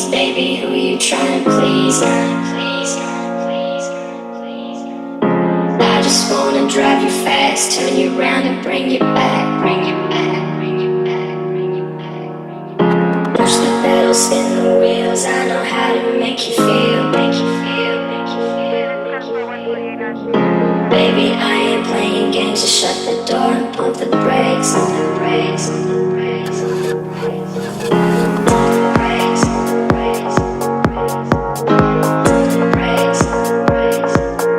keys, baby, who you trying to please? I just wanna drive you fast, turn you around and bring you back, bring you back, bring you back, bring you back. Push the pedal, spin the wheels, I know how to make you feel, make you feel, make you feel, make you feel. Baby, I ain't playing games, just shut the door and pump the brakes, on the brakes, on the brakes, on the brakes, on the brakes, on the brakes, on the brakes, on the brakes.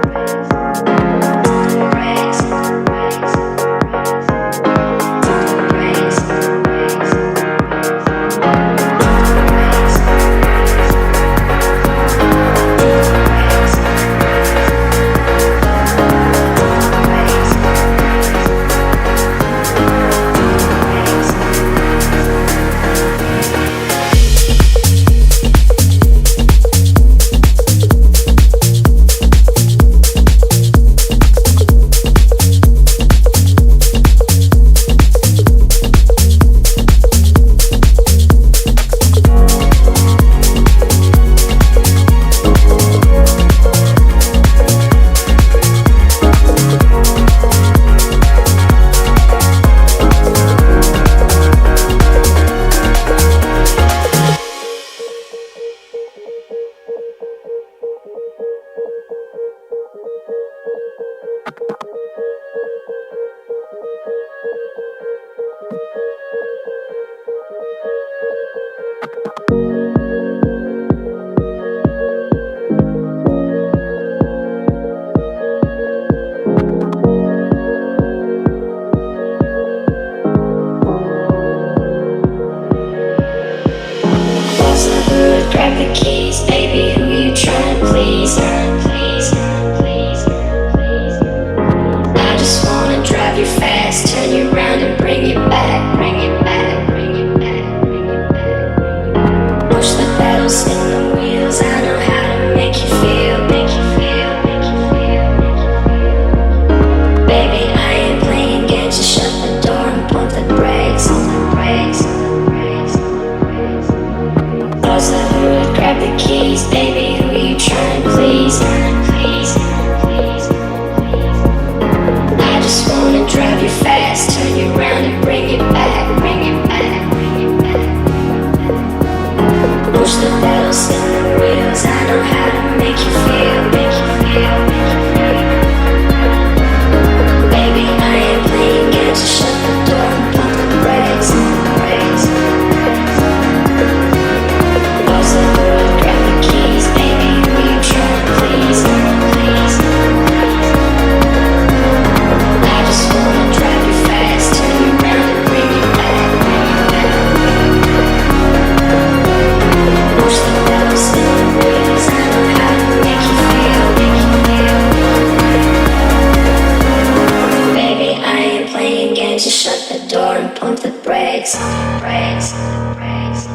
Grab the keys, baby, who you trying to please? I just wanna drive you fast, turn you around and bring you back, bring you back, bring you back, bring you back. Push the pedal, spin the wheels, I know how to make you feel, make you feel, make you feel, make you feel. Baby, I ain't playing games, just shut the door and pump the brakes, on the brakes, on the brakes, on the brakes. Close the hood, grab the keys, baby, who you trying to please? I just wanna drive you fast, turn you around and bring you back, bring you back, bring you back. Push the pedal, spin the wheels, I know how to make you feel, make you feel, make you feel. Baby, I ain't playing games, just shut the door and pump the brakes, on the brakes. Close the hood, grab the keys, baby, who you trying to please? I just wanna drive you fast, turn you around and bring you back, bring you back. Push the pedal, spin the wheels, I know how to make you feel, make you feel. Baby, I ain't playing games, just shut the door and pump the brakes, on the brakes, on the brakes.